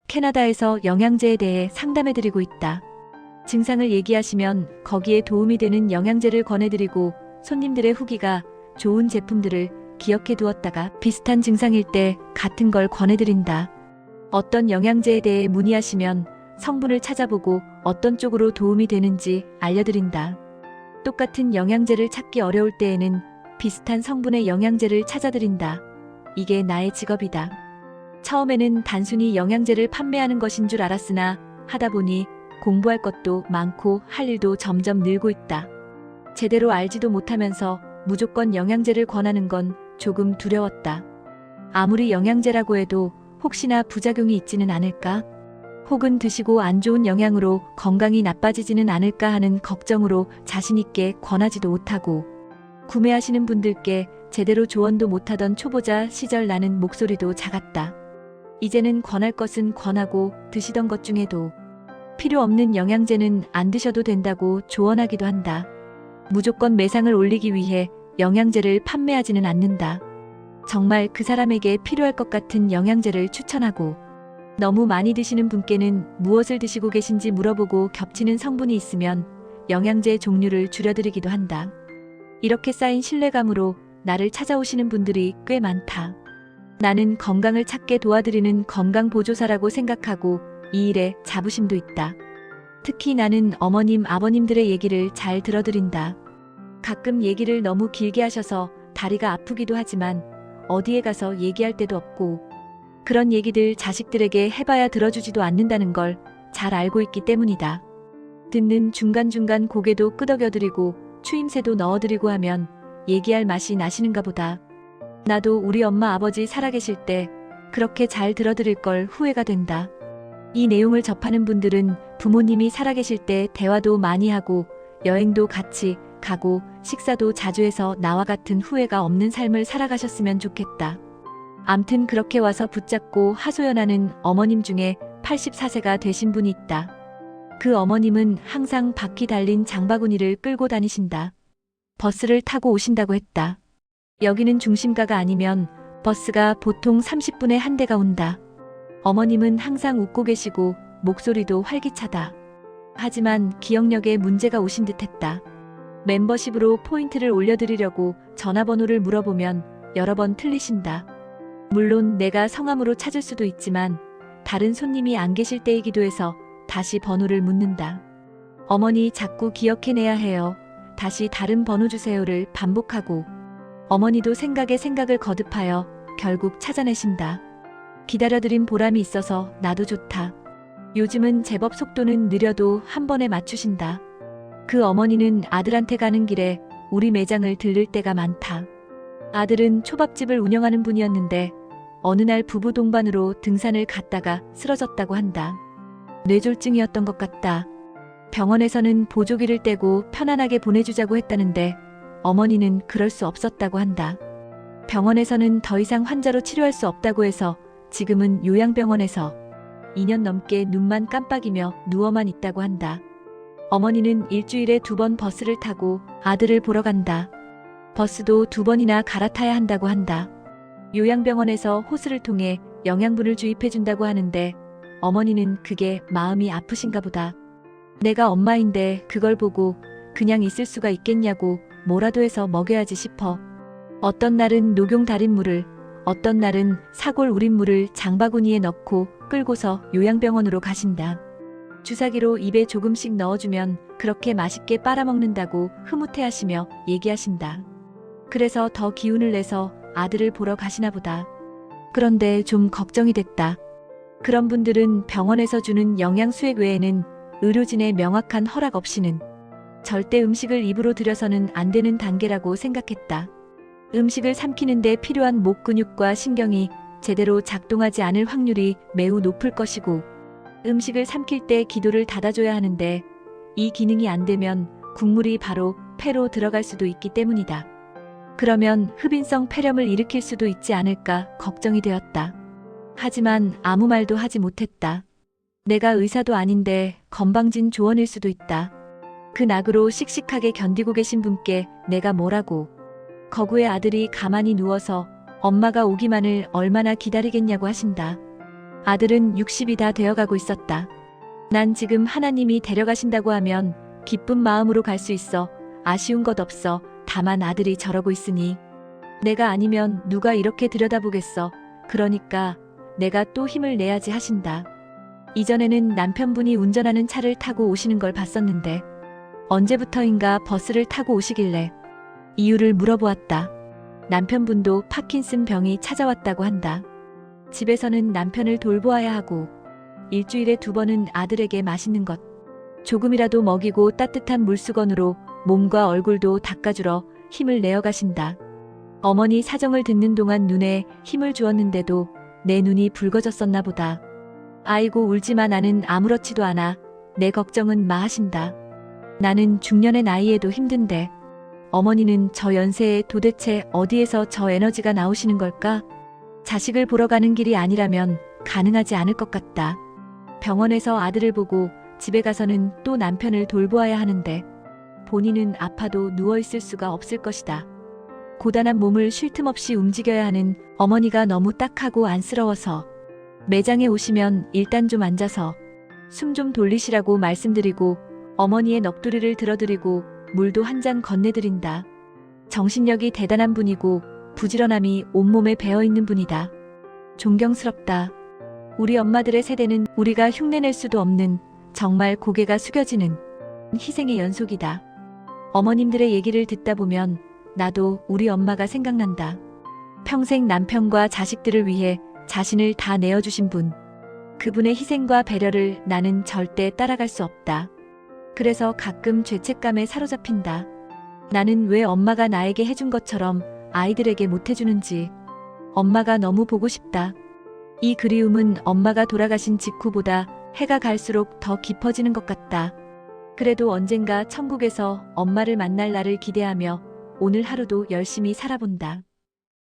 캐나다에서 영양제에 대해 상담해드리고 있다. 증상을 얘기하시면 거기에 도움이 되는 영양제를 권해드리고 손님들의 후기가 좋은 제품들을 기억해 두었다가 비슷한 증상일 때 같은 걸 권해드린다. 어떤 영양제에 대해 문의하시면 성분을 찾아보고 어떤 쪽으로 도움이 되는지 알려드린다. 똑같은 영양제를 찾기 어려울 때에는 비슷한 성분의 영양제를 찾아드린다. 이게 나의 직업이다. 처음에는 단순히 영양제를 판매하는 것인 줄 알았으나 하다 보니 공부할 것도 많고 할 일도 점점 늘고 있다. 제대로 알지도 못하면서 무조건 영양제를 권하는 건 조금 두려웠다. 아무리 영양제라고 해도 혹시나 부작용이 있지는 않을까? 혹은 드시고 안 좋은 영양으로 건강이 나빠지지는 않을까 하는 걱정으로 자신있게 권하지도 못하고 구매하시는 분들께 제대로 조언도 못하던 초보자 시절 나는 목소리도 작았다. 이제는 권할 것은 권하고 드시던 것 중에도 필요 없는 영양제는 안 드셔도 된다고 조언하기도 한다. 무조건 매상을 올리기 위해 영양제를 판매하지는 않는다. 정말 그 사람에게 필요할 것 같은 영양제를 추천하고 너무 많이 드시는 분께는 무엇을 드시고 계신지 물어보고 겹치는 성분이 있으면 영양제 종류를 줄여드리기도 한다. 이렇게 쌓인 신뢰감으로 나를 찾아오시는 분들이 꽤 많다. 나는 건강을 찾게 도와드리는 건강보조사라고 생각하고 이 일에 자부심도 있다. 특히 나는 어머님, 아버님들의 얘기를 잘 들어드린다. 가끔 얘기를 너무 길게 하셔서 다리가 아프기도 하지만 어디에 가서 얘기할 데도 없고 그런 얘기들 자식들에게 해봐야 들어주지도 않는다는 걸 잘 알고 있기 때문이다. 듣는 중간중간 고개도 끄덕여드리고 추임새도 넣어드리고 하면 얘기할 맛이 나시는가 보다. 나도 우리 엄마 아버지 살아계실 때 그렇게 잘 들어드릴 걸 후회가 된다. 이 내용을 접하는 분들은 부모님이 살아계실 때 대화도 많이 하고 여행도 같이 가고 식사도 자주 해서 나와 같은 후회가 없는 삶을 살아가셨으면 좋겠다. 암튼 그렇게 와서 붙잡고 하소연하는 어머님 중에 84세가 되신 분이 있다. 그 어머님은 항상 바퀴 달린 장바구니를 끌고 다니신다. 버스를 타고 오신다고 했다. 여기는 중심가가 아니면 버스가 보통 30분에 한 대가 온다. 어머님은 항상 웃고 계시고 목소리도 활기차다. 하지만 기억력에 문제가 오신 듯했다. 멤버십으로 포인트를 올려드리려고 전화번호를 물어보면 여러 번 틀리신다. 물론 내가 성함으로 찾을 수도 있지만 다른 손님이 안 계실 때이기도 해서 다시 번호를 묻는다. 어머니 자꾸 기억해내야 해요. 다시 다른 번호 주세요를 반복하고 어머니도 생각에 생각을 거듭하여 결국 찾아내신다. 기다려드린 보람이 있어서 나도 좋다. 요즘은 제법 속도는 느려도 한 번에 맞추신다. 그 어머니는 아들한테 가는 길에 우리 매장을 들를 때가 많다. 아들은 초밥집을 운영하는 분이었는데 어느 날 부부 동반으로 등산을 갔다가 쓰러졌다고 한다. 뇌졸중이었던 것 같다. 병원에서는 보조기를 떼고 편안하게 보내주자고 했다는데 어머니는 그럴 수 없었다고 한다. 병원에서는 더 이상 환자로 치료할 수 없다고 해서 지금은 요양병원에서 2년 넘게 눈만 깜빡이며 누워만 있다고 한다. 어머니는 일주일에 2번 버스를 타고 아들을 보러 간다. 버스도 2번이나 갈아타야 한다고 한다. 요양병원에서 호스를 통해 영양분을 주입해준다고 하는데 어머니는 그게 마음이 아프신가 보다. 내가 엄마인데 그걸 보고 그냥 있을 수가 있겠냐고 뭐라도 해서 먹여야지 싶어. 어떤 날은 녹용 달인 물을, 어떤 날은 사골 우린 물을 장바구니에 넣고 끌고서 요양병원으로 가신다. 주사기로 입에 조금씩 넣어주면 그렇게 맛있게 빨아먹는다고 흐뭇해하시며 얘기하신다. 그래서 더 기운을 내서 아들을 보러 가시나 보다. 그런데 좀 걱정이 됐다. 그런 분들은 병원에서 주는 영양 수액 외에는 의료진의 명확한 허락 없이는 절대 음식을 입으로 들여서는 안 되는 단계라고 생각했다. 음식을 삼키는 데 필요한 목 근육과 신경이 제대로 작동하지 않을 확률이 매우 높을 것이고 음식을 삼킬 때 기도를 닫아줘야 하는데 이 기능이 안 되면 국물이 바로 폐로 들어갈 수도 있기 때문이다. 그러면 흡인성 폐렴을 일으킬 수도 있지 않을까 걱정이 되었다. 하지만 아무 말도 하지 못했다. 내가 의사도 아닌데 건방진 조언일 수도 있다. 그 낙으로 씩씩하게 견디고 계신 분께 내가 뭐라고. 거구의 아들이 가만히 누워서 엄마가 오기만을 얼마나 기다리겠냐고 하신다. 아들은 60이 다 되어가고 있었다. 난 지금 하나님이 데려가신다고 하면 기쁜 마음으로 갈 수 있어. 아쉬운 것 없어. 다만 아들이 저러고 있으니 내가 아니면 누가 이렇게 들여다보겠어. 그러니까 내가 또 힘을 내야지 하신다. 이전에는 남편분이 운전하는 차를 타고 오시는 걸 봤었는데 언제부터인가 버스를 타고 오시길래 이유를 물어보았다. 남편분도 파킨슨 병이 찾아왔다고 한다. 집에서는 남편을 돌보아야 하고 일주일에 2번은 아들에게 맛있는 것 조금이라도 먹이고 따뜻한 물수건으로 몸과 얼굴도 닦아주러 힘을 내어 가신다. 어머니 사정을 듣는 동안 눈에 힘을 주었는데도 내 눈이 붉어졌었나 보다. 아이고 울지마. 나는 아무렇지도 않아. 내 걱정은 마 하신다. 나는 중년의 나이에도 힘든데 어머니는 저 연세에 도대체 어디에서 저 에너지가 나오시는 걸까? 자식을 보러 가는 길이 아니라면 가능하지 않을 것 같다. 병원에서 아들을 보고 집에 가서는 또 남편을 돌보아야 하는데 본인은 아파도 누워있을 수가 없을 것이다. 고단한 몸을 쉴 틈 없이 움직여야 하는 어머니가 너무 딱하고 안쓰러워서 매장에 오시면 일단 좀 앉아서 숨 좀 돌리시라고 말씀드리고 어머니의 넋두리를 들어드리고 물도 한 잔 건네드린다. 정신력이 대단한 분이고 부지런함이 온몸에 배어있는 분이다. 존경스럽다. 우리 엄마들의 세대는 우리가 흉내낼 수도 없는 정말 고개가 숙여지는 희생의 연속이다. 어머님들의 얘기를 듣다 보면 나도 우리 엄마가 생각난다. 평생 남편과 자식들을 위해 자신을 다 내어주신 분. 그분의 희생과 배려를 나는 절대 따라갈 수 없다. 그래서 가끔 죄책감에 사로잡힌다. 나는 왜 엄마가 나에게 해준 것처럼 아이들에게 못 해주는지. 엄마가 너무 보고 싶다. 이 그리움은 엄마가 돌아가신 직후보다 해가 갈수록 더 깊어지는 것 같다. 그래도 언젠가 천국에서 엄마를 만날 날을 기대하며 오늘 하루도 열심히 살아본다.